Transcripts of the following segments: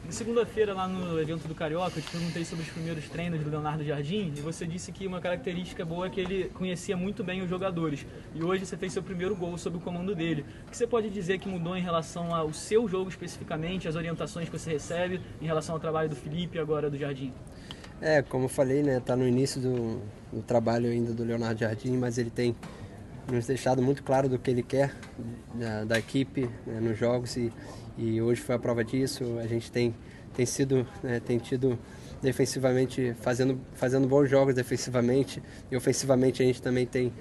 Na segunda-feira, lá no evento do Carioca, eu te perguntei sobre os primeiros treinos do Leonardo Jardim e você disse que uma característica boa é que ele conhecia muito bem os jogadores. E hoje você fez seu primeiro gol sob o comando dele. O que você pode dizer que mudou em relação ao seu jogo especificamente, as orientações que você recebe em relação ao trabalho do Felipe e agora do Jardim? Como eu falei, né, tá no início do trabalho ainda do Leonardo Jardim, mas ele tem nos deixado muito claro do que ele quer da equipe, né, nos jogos e hoje foi a prova disso. A gente tem tido defensivamente, fazendo bons jogos defensivamente e ofensivamente a gente também tem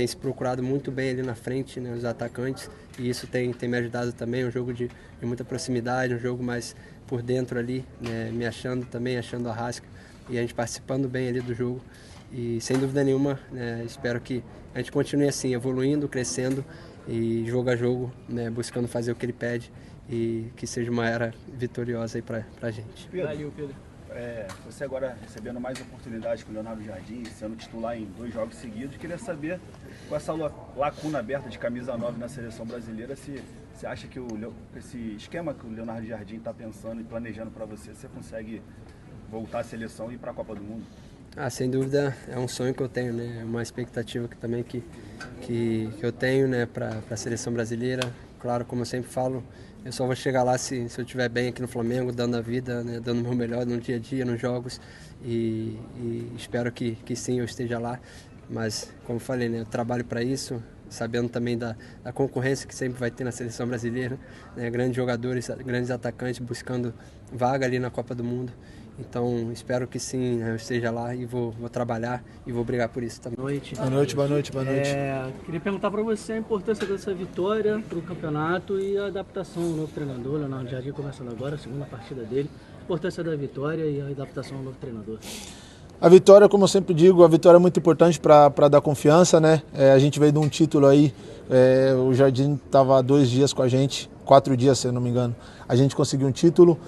se procurado muito bem ali na frente, né, os atacantes, e isso tem me ajudado também. Um jogo de muita proximidade, um jogo mais por dentro ali, né, me achando também, achando a Rasca e a gente participando bem ali do jogo. E sem dúvida nenhuma, né, espero que a gente continue assim, evoluindo, crescendo e jogo a jogo, né, buscando fazer o que ele pede e que seja uma era vitoriosa aí pra gente. Valeu, Pedro. Você agora recebendo mais oportunidades com o Leonardo Jardim, sendo titular em 2 jogos seguidos, queria saber, com essa lacuna aberta de camisa 9 na seleção brasileira, se você acha que esse esquema que o Leonardo Jardim está pensando e planejando para você consegue voltar à seleção e ir para a Copa do Mundo? Sem dúvida é um sonho que eu tenho, né? É uma expectativa que eu tenho, né, para a seleção brasileira. Claro, como eu sempre falo, eu só vou chegar lá se eu estiver bem aqui no Flamengo, dando a vida, né, dando o meu melhor no dia a dia, nos jogos, e espero que sim, eu esteja lá. Mas, como eu falei, né, eu trabalho para isso, sabendo também da concorrência que sempre vai ter na seleção brasileira, né, grandes jogadores, grandes atacantes buscando vaga ali na Copa do Mundo. Então, espero que sim, eu esteja lá e vou trabalhar e vou brigar por isso também. Boa noite. Queria perguntar para você a importância dessa vitória para o campeonato e a adaptação ao novo treinador. Leonardo Jardim começando agora, a segunda partida dele. A importância da vitória e a adaptação ao novo treinador. A vitória, como eu sempre digo, a vitória é muito importante para dar confiança, né? A gente veio de um título aí, o Jardim estava há 2 dias com a gente, 4 dias, se eu não me engano. A gente conseguiu um título,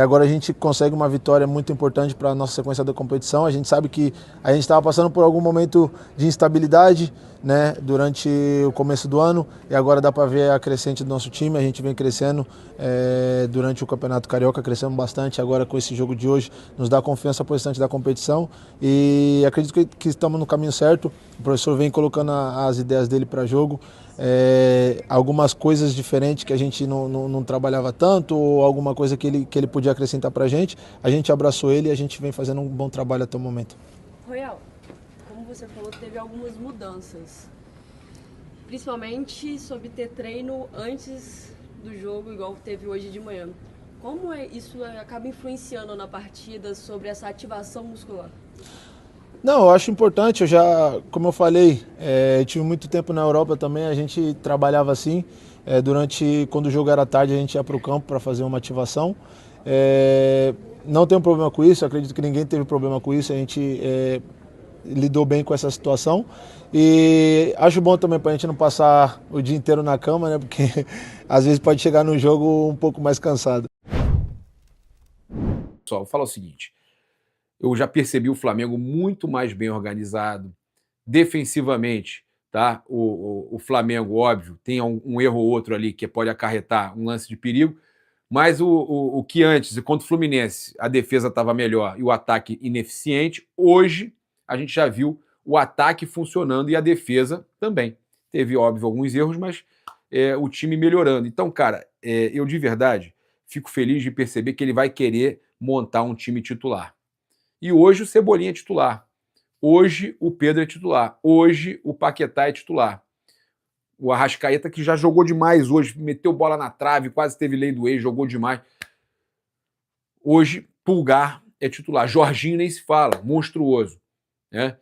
agora a gente consegue uma vitória muito importante para a nossa sequência da competição. A gente sabe que a gente estava passando por algum momento de instabilidade, né, durante o começo do ano, e agora dá para ver a crescente do nosso time. A gente vem crescendo durante o Campeonato Carioca, crescemos bastante. Agora com esse jogo de hoje nos dá confiança para o restante da competição e acredito que estamos no caminho certo. O professor vem colocando as ideias dele para jogo, algumas coisas diferentes que a gente não trabalhava tanto, ou alguma coisa que ele podia acrescentar para a gente abraçou ele e a gente vem fazendo um bom trabalho até o momento. Royal, como você falou, teve algumas mudanças, principalmente sobre ter treino antes do jogo, igual teve hoje de manhã. Como isso acaba influenciando na partida sobre essa ativação muscular? Não, eu acho importante. Como eu falei, tive muito tempo na Europa também, a gente trabalhava assim. Quando o jogo era tarde, a gente ia para o campo para fazer uma ativação. Não tenho problema com isso, acredito que ninguém teve problema com isso, a gente lidou bem com essa situação. E acho bom também para a gente não passar o dia inteiro na cama, né? Porque às vezes pode chegar no jogo um pouco mais cansado. Pessoal, vou falar o seguinte, eu já percebi o Flamengo muito mais bem organizado, defensivamente, tá? O Flamengo, óbvio, tem um erro ou outro ali que pode acarretar um lance de perigo, mas o que antes, contra o Fluminense, a defesa estava melhor e o ataque ineficiente, hoje a gente já viu o ataque funcionando e a defesa também. Teve, óbvio, alguns erros, mas o time melhorando. Então, cara, eu de verdade fico feliz de perceber que ele vai querer montar um time titular. E hoje o Cebolinha é titular. Hoje o Pedro é titular. Hoje o Paquetá é titular. O Arrascaeta, que já jogou demais hoje, meteu bola na trave, quase teve lei do ex, jogou demais. Hoje, Pulgar é titular. Jorginho nem se fala, monstruoso, né?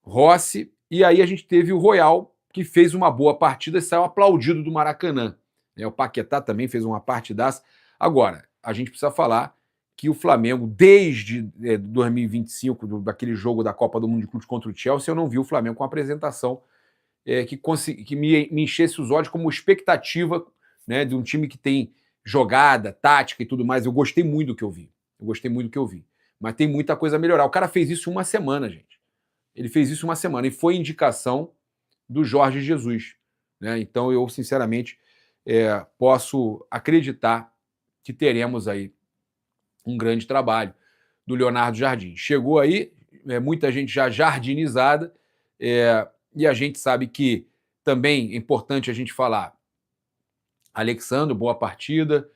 Rossi, e aí a gente teve o Royal, que fez uma boa partida e saiu aplaudido do Maracanã. O Paquetá também fez uma partidaça. Agora, a gente precisa falar que o Flamengo, desde 2025, daquele jogo da Copa do Mundo de Clubes contra o Chelsea, eu não vi o Flamengo com uma apresentação que me enchesse os olhos como expectativa, né, de um time que tem jogada, tática e tudo mais. Eu gostei muito do que eu vi. Mas tem muita coisa a melhorar. O cara fez isso em uma semana, gente. Ele fez isso em uma semana e foi indicação do Jorge Jesus, né? Então eu, sinceramente, posso acreditar que teremos aí um grande trabalho do Leonardo Jardim. Chegou aí, muita gente já jardinizada, e a gente sabe que também é importante a gente falar. Alexandre, boa partida,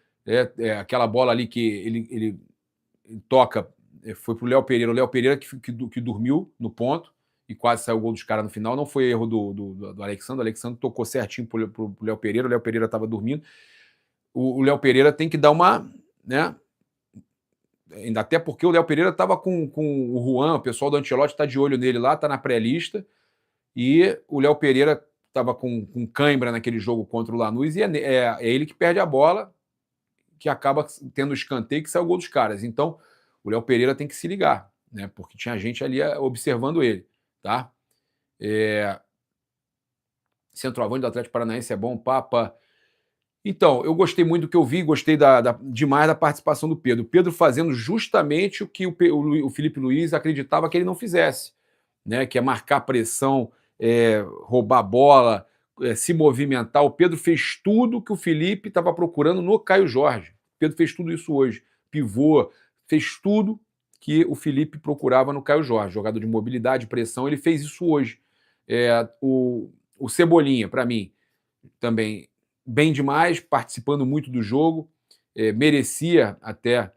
aquela bola ali que ele toca, foi para o Léo Pereira. O Léo Pereira que dormiu no ponto e quase saiu o gol dos caras no final. Não foi erro do Alexandre. O Alexandre tocou certinho para o Léo Pereira. O Léo Pereira estava dormindo. O Léo Pereira tem que dar uma... né? Ainda até porque o Léo Pereira estava com o Juan, o pessoal do Ancelotti está de olho nele lá, está na pré-lista. E o Léo Pereira estava com cãibra naquele jogo contra o Lanús, e é ele que perde a bola, que acaba tendo o escanteio que sai o gol dos caras. Então, o Léo Pereira tem que se ligar, né? Porque tinha gente ali observando ele, tá? Centroavante do Atlético Paranaense é bom, Papa. Então, eu gostei muito do que eu vi, gostei demais da participação do Pedro. O Pedro fazendo justamente o que o Felipe Luiz acreditava que ele não fizesse, né? Que é marcar pressão, roubar a bola, se movimentar. O Pedro fez tudo que o Felipe estava procurando no Caio Jorge. O Pedro fez tudo isso hoje. Pivô, fez tudo que o Felipe procurava no Caio Jorge. Jogador de mobilidade, pressão, ele fez isso hoje. O Cebolinha, para mim, também bem demais, participando muito do jogo. Merecia até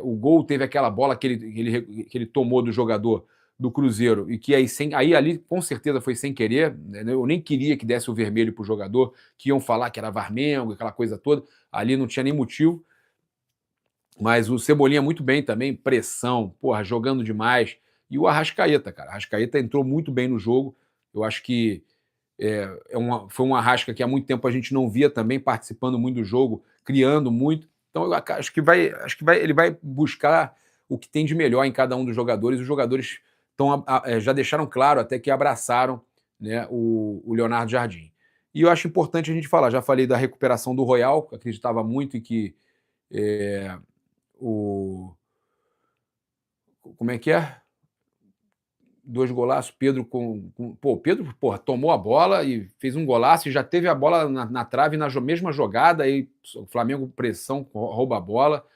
o gol. Teve aquela bola que ele tomou do jogador do Cruzeiro, e que aí ali com certeza foi sem querer, né? Eu nem queria que desse o vermelho pro jogador, que iam falar que era Varmengo, aquela coisa toda, ali não tinha nem motivo, mas o Cebolinha muito bem também, pressão, porra, jogando demais, e o Arrascaeta, cara, Arrascaeta entrou muito bem no jogo, eu acho que foi um Arrasca que há muito tempo a gente não via também, participando muito do jogo, criando muito, então eu acho que ele vai buscar o que tem de melhor em cada um dos jogadores, os jogadores já deixaram claro até que abraçaram, né, o Leonardo Jardim. E eu acho importante a gente falar, já falei da recuperação do Royal, acreditava muito em que como é que é? 2 golaços, Pedro Pedro, porra, tomou a bola e fez um golaço e já teve a bola na trave na mesma jogada, aí o Flamengo pressão, rouba a bola,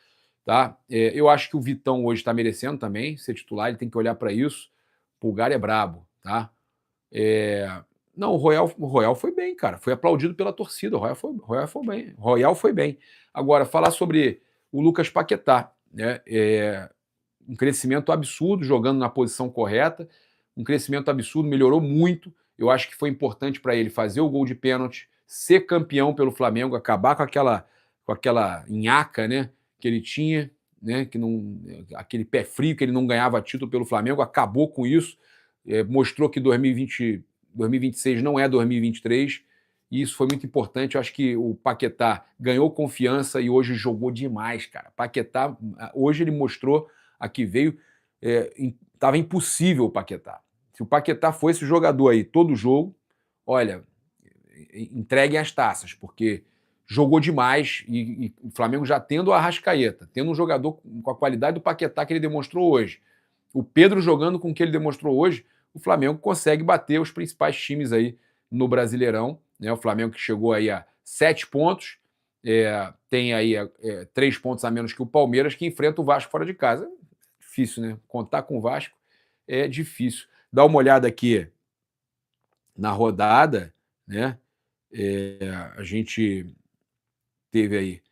tá? Eu acho que o Vitão hoje está merecendo também ser titular, ele tem que olhar para isso. Pulgar é brabo, tá? Não, o Royal foi bem, cara. Foi aplaudido pela torcida. O Royal foi bem. Agora, falar sobre o Lucas Paquetá, né? Um crescimento absurdo, jogando na posição correta. Um crescimento absurdo, melhorou muito. Eu acho que foi importante para ele fazer o gol de pênalti, ser campeão pelo Flamengo, acabar com aquela nhaca, né, que ele tinha, né, aquele pé frio que ele não ganhava título pelo Flamengo, acabou com isso, mostrou que 2026 não é 2023, e isso foi muito importante. Eu acho que o Paquetá ganhou confiança e hoje jogou demais, cara. Paquetá, hoje ele mostrou a que veio, estava impossível o Paquetá. Se o Paquetá fosse esse jogador aí todo jogo, olha, entreguem as taças, porque jogou demais e o Flamengo já tendo a Arrascaeta, tendo um jogador com a qualidade do Paquetá que ele demonstrou hoje, o Pedro jogando com o que ele demonstrou hoje, o Flamengo consegue bater os principais times aí no Brasileirão, né? O Flamengo que chegou aí a 7 pontos, tem aí 3 pontos a menos que o Palmeiras, que enfrenta o Vasco fora de casa. Difícil, né? Contar com o Vasco é difícil. Dá uma olhada aqui na rodada, né? A gente teve aí,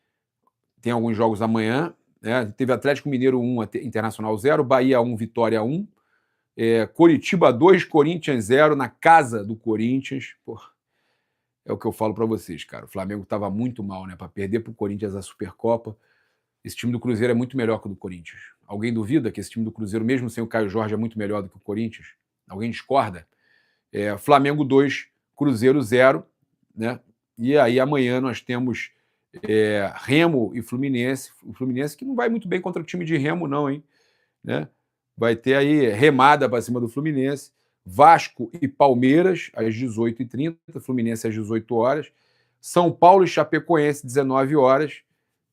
tem alguns jogos amanhã, né? Teve Atlético Mineiro 1, Internacional 0, Bahia 1, Vitória 1, Coritiba 2, Corinthians 0, na casa do Corinthians. Porra, é o que eu falo para vocês, cara. O Flamengo estava muito mal, né? Para perder para o Corinthians a Supercopa. Esse time do Cruzeiro é muito melhor que o do Corinthians. Alguém duvida que esse time do Cruzeiro, mesmo sem o Caio Jorge, é muito melhor do que o Corinthians? Alguém discorda? Flamengo 2, Cruzeiro 0, né? E aí amanhã nós temos Remo e Fluminense. O Fluminense que não vai muito bem contra o time de Remo, não, hein? Né? Vai ter aí remada para cima do Fluminense. Vasco e Palmeiras, às 18h30. Fluminense às 18 horas. São Paulo e Chapecoense, 19 horas.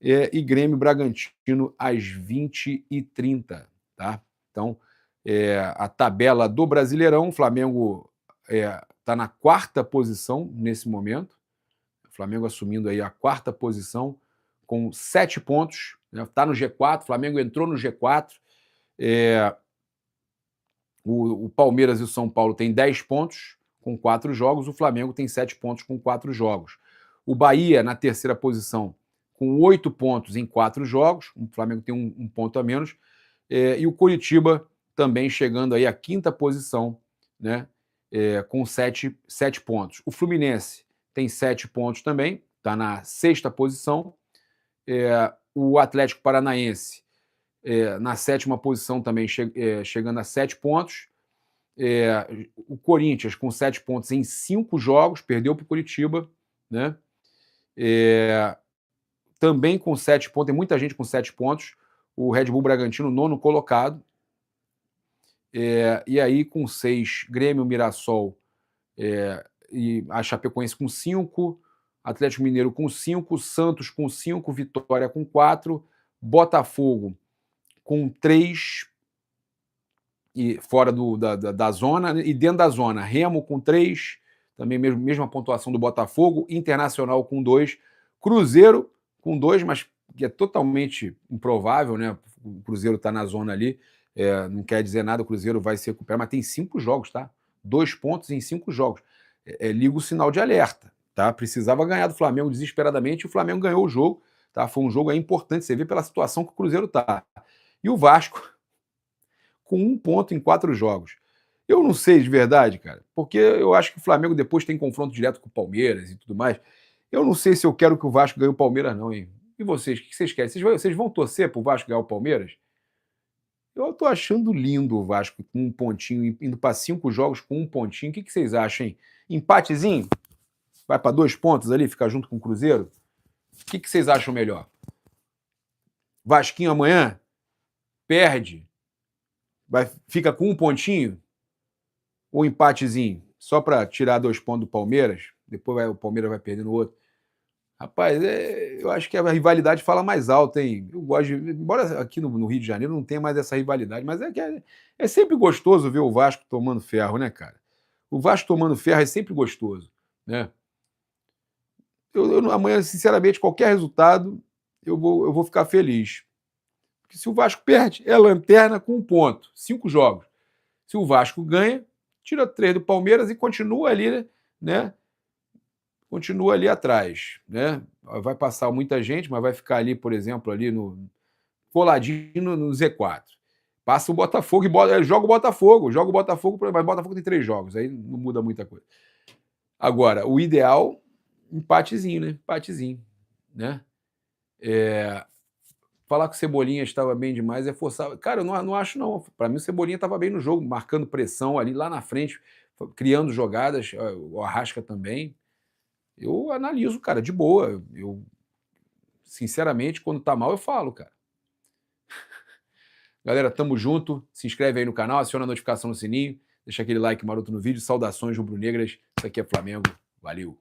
E Grêmio e Bragantino, às 20h30. Tá? Então, a tabela do Brasileirão, o Flamengo está na 4ª posição nesse momento. O Flamengo assumindo aí a 4ª posição com 7 pontos, está no G4, o Flamengo entrou no G4, o Palmeiras e o São Paulo têm 10 pontos com 4 jogos, o Flamengo tem 7 pontos com 4 jogos. O Bahia, na terceira posição, com 8 pontos em 4 jogos, o Flamengo tem um ponto a menos, e o Coritiba também chegando aí à quinta posição, né, com 7 pontos. O Fluminense tem 7 pontos também, está na sexta posição. O Atlético Paranaense na sétima posição também, chegando a 7 pontos. O Corinthians com 7 pontos em 5 jogos, perdeu para o Coritiba, né? Também com 7 pontos, tem muita gente com 7 pontos. O Red Bull Bragantino, 9º colocado. E aí com 6, Grêmio, Mirassol e a Chapecoense com 5, Atlético Mineiro com 5, Santos com 5, Vitória com 4, Botafogo com 3, e fora da zona, e dentro da zona, Remo com 3, também mesma pontuação do Botafogo, Internacional com 2, Cruzeiro com 2, mas que é totalmente improvável, né? O Cruzeiro está na zona ali, não quer dizer nada, o Cruzeiro vai se recuperar, mas tem 5 jogos, tá? 2 pontos em 5 jogos. Liga o sinal de alerta, tá? Precisava ganhar do Flamengo desesperadamente, e o Flamengo ganhou o jogo, tá? Foi um jogo importante, você vê pela situação que o Cruzeiro tá. E o Vasco, com 1 ponto em 4 jogos. Eu não sei de verdade, cara, porque eu acho que o Flamengo depois tem confronto direto com o Palmeiras e tudo mais. Eu não sei se eu quero que o Vasco ganhe o Palmeiras, não, hein? E vocês, o que vocês querem? Vocês vão torcer pro Vasco ganhar o Palmeiras? Eu tô achando lindo o Vasco com 1 pontinho, indo para 5 jogos com 1 pontinho. O que vocês acham, hein? Empatezinho? Vai para 2 pontos ali, ficar junto com o Cruzeiro? O que vocês acham melhor? Vasquinho amanhã perde, fica com 1 pontinho? Ou empatezinho? Só para tirar 2 pontos do Palmeiras? Depois o Palmeiras vai perdendo o outro. Rapaz, eu acho que a rivalidade fala mais alto, hein? Eu gosto embora aqui no Rio de Janeiro não tenha mais essa rivalidade, mas é sempre gostoso ver o Vasco tomando ferro, né, cara? O Vasco tomando ferro é sempre gostoso, né? Amanhã, sinceramente, qualquer resultado, eu vou ficar feliz. Porque se o Vasco perde, é lanterna com 1 ponto, 5 jogos. Se o Vasco ganha, tira 3 do Palmeiras e continua ali, né? Continua ali atrás, né? Vai passar muita gente, mas vai ficar ali, por exemplo, ali coladinho no Z4. Passa o Botafogo e joga o Botafogo, mas o Botafogo tem 3 jogos, aí não muda muita coisa. Agora, o ideal, empatezinho, né? Empatezinho, né? Falar que o Cebolinha estava bem demais é forçar. Cara, eu não acho, não. Para mim, o Cebolinha estava bem no jogo, marcando pressão ali lá na frente, criando jogadas, o Arrasca também. Eu analiso, cara, de boa. Eu, sinceramente, quando tá mal, eu falo, cara. Galera, tamo junto. Se inscreve aí no canal, aciona a notificação no sininho, deixa aquele like maroto no vídeo. Saudações rubro-negras. Isso aqui é Flamengo. Valeu!